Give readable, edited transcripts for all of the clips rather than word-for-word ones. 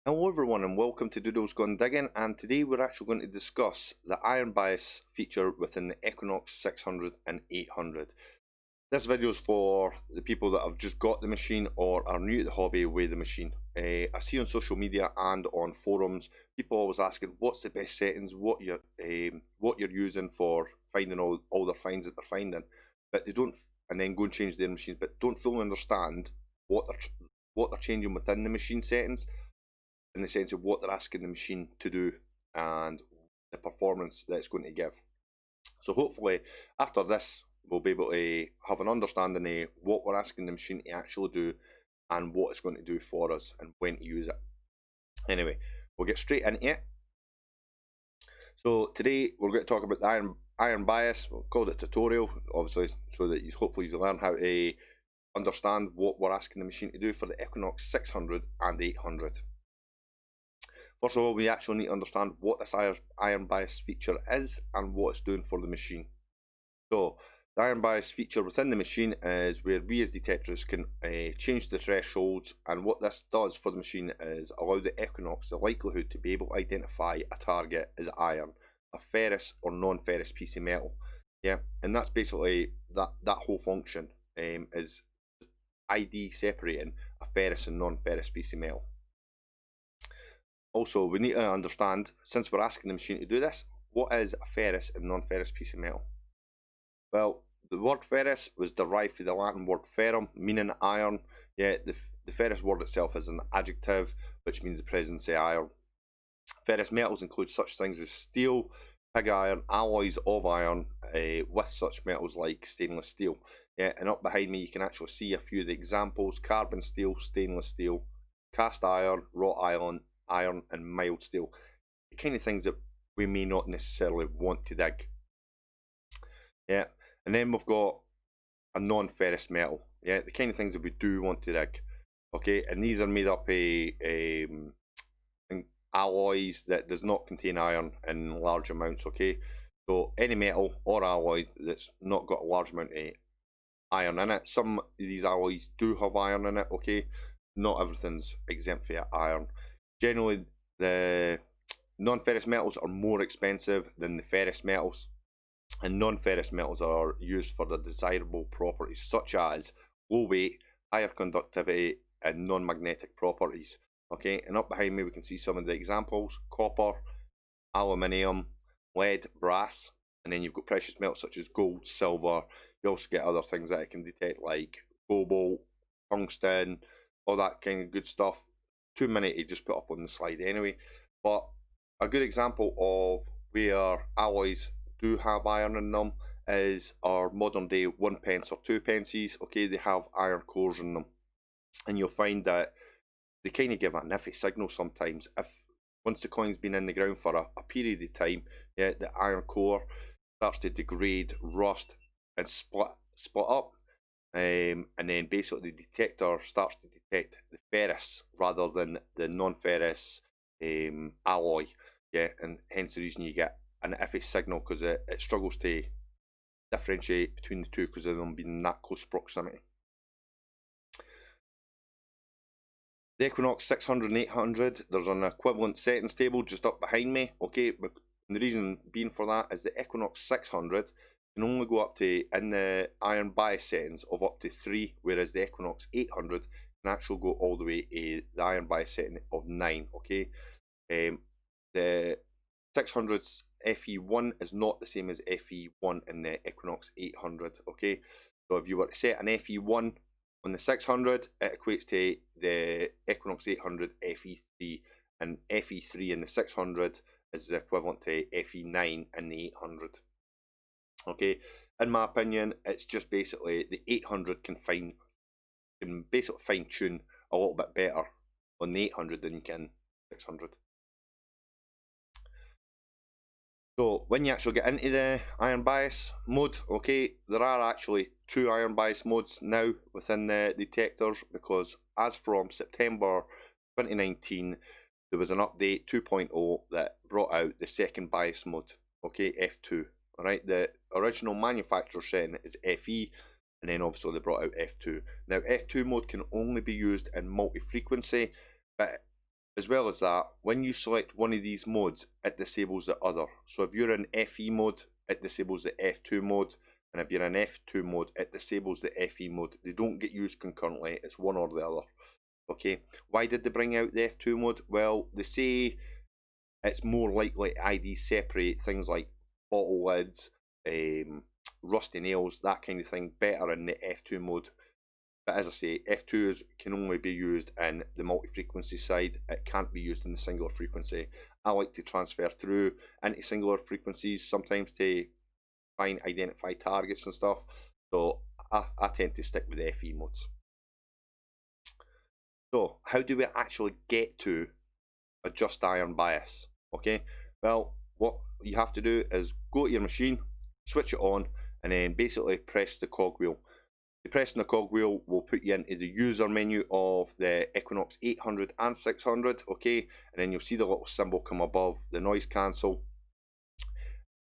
Hello everyone and welcome to Doodle's Gone Digging, and today we're actually going to discuss the iron bias feature within the Equinox 600 and 800. This video is for the people that have just got the machine or are new to the hobby with the machine. I see on social media and on forums people always asking what's the best settings, what you're using for finding all their finds that they're finding, but they don't, and then go and change their machines, but don't fully understand what they're changing within the machine settings, in the sense of what they're asking the machine to do and the performance that it's going to give. So hopefully after this we'll be able to have an understanding of what we're asking the machine to actually do and what it's going to do for us and when to use it. Anyway, we'll get straight into it. So today we're going to talk about the iron bias. We'll call it tutorial, obviously, so that you hopefully learn how to understand what we're asking the machine to do for the Equinox 600 and 800. First of all, we actually need to understand what this iron bias feature is and what it's doing for the machine. So, the iron bias feature within the machine is where we as detectors can change the thresholds, and what this does for the machine is allow the Equinox the likelihood to be able to identify a target as iron, a ferrous or non-ferrous piece of metal. Yeah, and that's basically that whole function is ID separating a ferrous and non-ferrous piece of metal. Also, we need to understand, since we're asking the machine to do this, what is a ferrous and non-ferrous piece of metal? Well, the word ferrous was derived from the Latin word ferrum, meaning iron. Yeah, the ferrous word itself is an adjective, which means the presence of iron. Ferrous metals include such things as steel, pig iron, alloys of iron, with such metals like stainless steel. Yeah, and up behind me you can actually see a few of the examples: carbon steel, stainless steel, cast iron, wrought iron and mild steel. The kind of things that we may not necessarily want to dig. Yeah, and then we've got a non-ferrous metal. Yeah, the kind of things that we do want to dig. Okay, and these are made up of alloys that does not contain iron in large amounts. Okay, so any metal or alloy that's not got a large amount of iron in it. Some of these alloys do have iron in it. Okay, not everything's exempt from iron. Generally, the non-ferrous metals are more expensive than the ferrous metals, and non-ferrous metals are used for their desirable properties such as low weight, higher conductivity, and non-magnetic properties. Okay, and up behind me we can see some of the examples: copper, aluminium, lead, brass, and then you've got precious metals such as gold, silver. You also get other things that it can detect like cobalt, tungsten, all that kind of good stuff. Too many to just put up on the slide anyway, but a good example of where alloys do have iron in them is our modern day 1p or 2p. Okay, they have iron cores in them, and you'll find that they kind of give an iffy signal sometimes. If once the coin's been in the ground for a period of time, yeah, the iron core starts to degrade, rust, and split up. And then basically the detector starts to detect the ferrous rather than the non-ferrous alloy. Yeah, and hence the reason you get an iffy signal, because it struggles to differentiate between the two because of them being in that close proximity. The Equinox 600 and 800, there's an equivalent settings table just up behind me. Okay, but the reason being for that is the Equinox 600 can only go up to, in the iron bias settings, of up to 3, whereas the Equinox 800 can actually go all the way to the iron bias setting of 9. Okay, the 600's FE1 is not the same as FE1 in the Equinox 800. Okay, so if you were to set an FE1 on the 600, it equates to the Equinox 800 FE3, and FE3 in the 600 is the equivalent to FE9 in the 800. Okay, in my opinion, it's just basically the 800 can basically fine tune a little bit better on the 800 than you can 600. So when you actually get into the iron bias mode, okay, there are actually 2 iron bias modes now within the detectors, because as from September 2019 there was an update 2.0 that brought out the second bias mode, okay, F2. Alright, the original manufacturer setting is FE, and then obviously they brought out F2. Now F2 mode can only be used in multi-frequency, but As well as that, when you select one of these modes, it disables the other. So if you're in FE mode, it disables the F2 mode, and if you're in F2 mode, it disables the FE mode. They don't get used concurrently, it's one or the other. Okay, why did they bring out the F2 mode? Well, they say it's more likely ID separate things like bottle lids, rusty nails, that kind of thing, better in the F2 mode. But as I say, F2 can only be used in the multi-frequency side. It can't be used in the singular frequency. I like to transfer through into singular frequencies sometimes to try and identify targets and stuff. So I tend to stick with the FE modes. So how do we actually get to adjust iron bias? Okay, well, what you have to do is go to your machine, switch it on, and then basically press the cogwheel. Pressing the cogwheel will put you into the user menu of the Equinox 800 and 600, okay, and then you'll see the little symbol come above the noise cancel.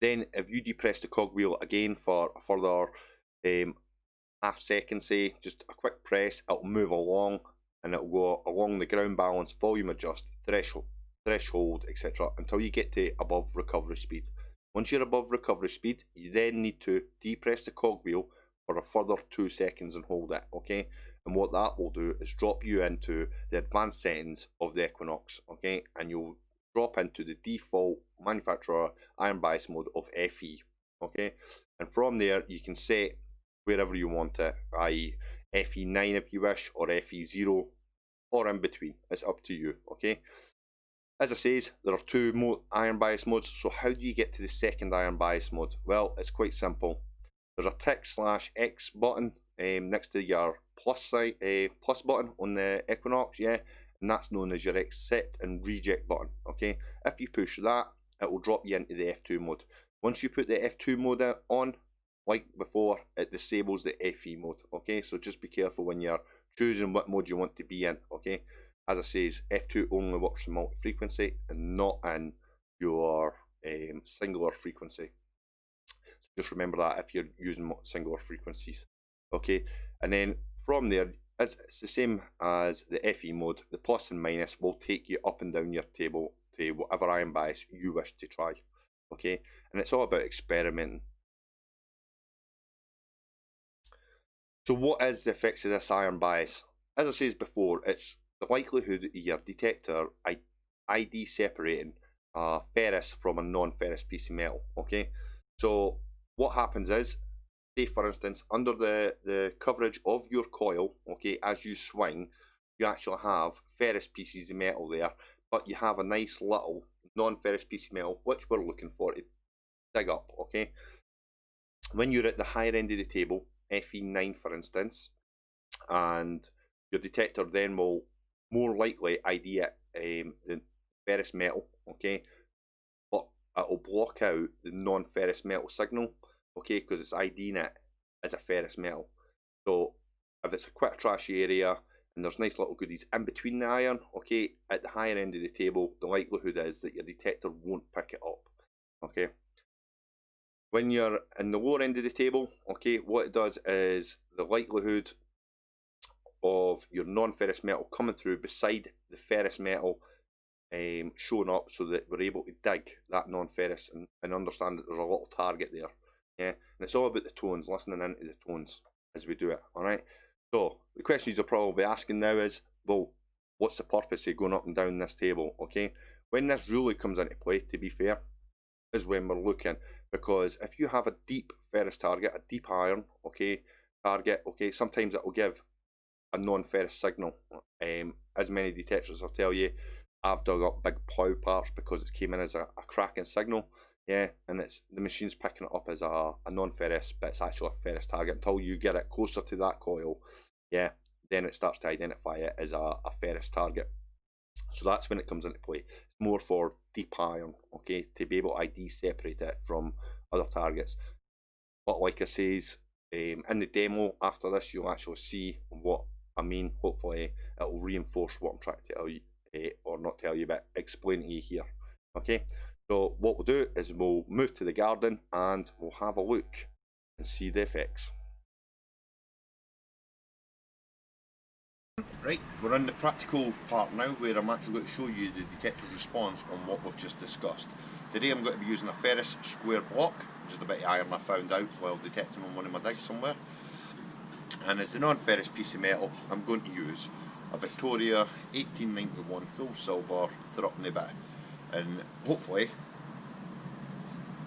Then if you depress the cogwheel again for a further half second, say, just a quick press, it'll move along and it'll go along the ground balance, volume adjust, threshold, etc. until you get to above recovery speed. Once you're above recovery speed, you then need to depress the cogwheel for a further 2 seconds and hold it, okay? And what that will do is drop you into the advanced settings of the Equinox, okay? And you'll drop into the default manufacturer iron bias mode of FE, okay? And from there, you can set wherever you want it, i.e. FE9 if you wish, or FE0, or in between. It's up to you, okay? As I says, there are 2 iron bias modes, so how do you get to the second iron bias mode? Well, it's quite simple. There's a tick/X button next to your plus button on the Equinox, yeah, and that's known as your accept and reject button, okay? If you push that, it will drop you into the F2 mode. Once you put the F2 mode on, like before, it disables the FE mode, okay? So just be careful when you're choosing what mode you want to be in, okay? As I says, F2 only works in multi-frequency and not in your singular frequency. Just remember that if you're using singular frequencies, okay? And then from there, it's the same as the FE mode. The plus and minus will take you up and down your table to whatever iron bias you wish to try, okay? And it's all about experimenting. So what is the effects of this iron bias? As I said before, it's the likelihood of your detector ID separating ferrous from a non-ferrous piece of metal, okay? So what happens is, say for instance, under the coverage of your coil, okay, as you swing, you actually have ferrous pieces of metal there, but you have a nice little non-ferrous piece of metal, which we're looking for to dig up, okay? When you're at the higher end of the table, FE9 for instance, and your detector then will more likely ID it, the ferrous metal, okay, but it will block out the non-ferrous metal signal, okay, because it's IDing it as a ferrous metal. So if it's quite a trashy area and there's nice little goodies in between the iron, okay, at the higher end of the table, the likelihood is that your detector won't pick it up, okay. When you're in the lower end of the table, okay, what it does is the likelihood of your non-ferrous metal coming through beside the ferrous metal showing up, so that we're able to dig that non-ferrous and understand that there's a little target there, yeah. And it's all about the tones, listening into the tones as we do it, alright. So the questions you're probably asking now is, well, what's the purpose of going up and down this table, okay? When this really comes into play, to be fair, is when we're looking, because if you have a deep ferrous target, a deep iron, okay, target, okay, sometimes it will give a non-ferrous signal. As many detectors will tell you, I've dug up big plough parts because it came in as a cracking signal, yeah, and it's the machine's picking it up as a non-ferrous, but it's actually a ferrous target. Until you get it closer to that coil, yeah, then it starts to identify it as a ferrous target. So that's when it comes into play. It's more for deep iron, okay, to be able to ID separate it from other targets. But like I says, in the demo after this, you'll actually see what I mean. Hopefully it will reinforce what I'm trying to tell you, or not tell you, but explain to you here, okay. So what we'll do is we'll move to the garden and we'll have a look and see the effects. Right, we're in the practical part now where I'm actually going to show you the detector's response on what we've just discussed. Today I'm going to be using a ferrous square block, which is the bit of iron I found out while detecting on one of my digs somewhere. And as the non-ferrous piece of metal, I'm going to use a Victoria 1891 full silver threepenny bit. And hopefully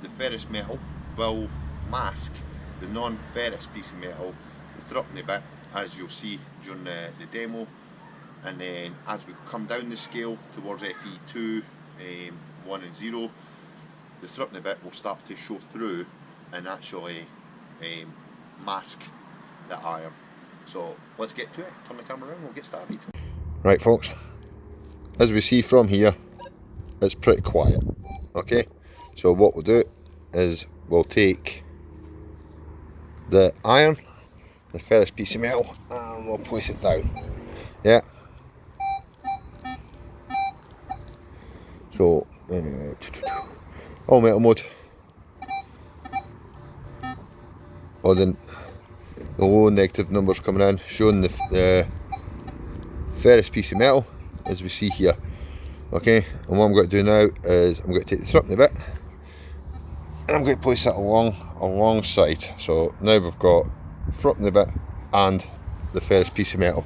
the ferrous metal will mask the non-ferrous piece of metal, the threepenny bit, as you'll see during the demo. And then as we come down the scale towards FE2, 1 and 0, the threepenny bit will start to show through and actually mask the iron. So let's get to it, turn the camera around, we'll get started. Right folks, as we see from here, it's pretty quiet, okay? So what we'll do is we'll take the iron, the ferrous piece of metal, and we'll place it down, yeah? So, all metal mode, or the low negative numbers coming in, showing the ferrous piece of metal, as we see here, okay? And what I'm going to do now is I'm going to take the threepenny bit, and I'm going to place it alongside. So now we've got threepenny bit and the ferrous piece of metal.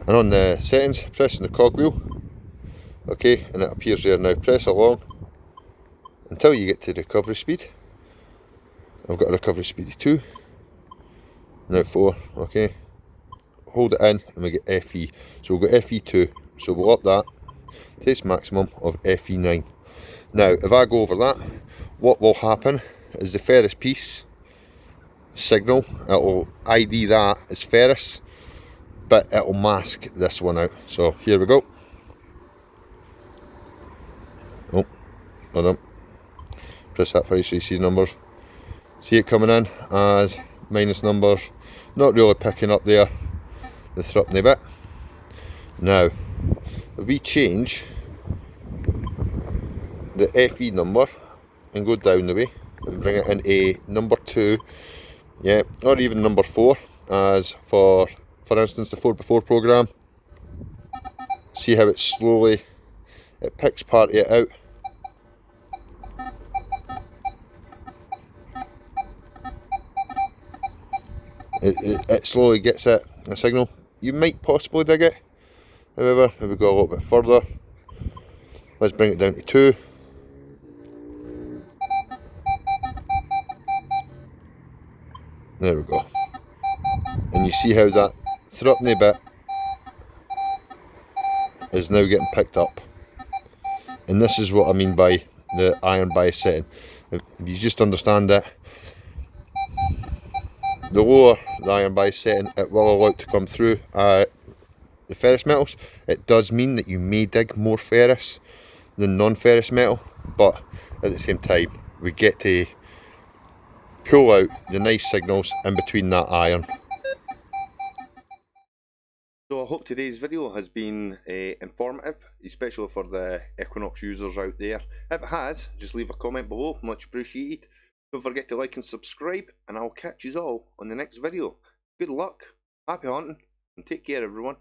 And on the settings, pressing the cogwheel, okay, and it appears there now. Press along until you get to recovery speed. I've got a recovery speed of 2, now 4, okay. Hold it in and we get FE. So we've got FE2, so we'll up that to its maximum of FE9. Now if I go over that, what will happen is the ferrous piece signal, it will ID that as ferrous, but it will mask this one out. So here we go. Oh, hold on. Press that for you so you see the numbers. See it coming in as minus numbers, not really picking up there the threepenny bit. Now if we change the FE number and go down the way and bring it into number 2, yeah, or even number 4, as for instance the 4x4 program, see how it slowly, it picks part of it out. It slowly gets it, a signal. You might possibly dig it, however, if we go a little bit further, let's bring it down to 2. There we go. And you see how that threepenny bit is now getting picked up. And this is what I mean by the iron bias setting. If you just understand it, the lower the iron bias setting, it will allow it to come through the ferrous metals. It does mean that you may dig more ferrous than non-ferrous metal, but at the same time we get to pull out the nice signals in between that iron. So I hope today's video has been informative, especially for the Equinox users out there. If it has, just leave a comment below, much appreciated. Don't forget to like and subscribe, and I'll catch you all on the next video. Good luck, happy hunting, and take care everyone.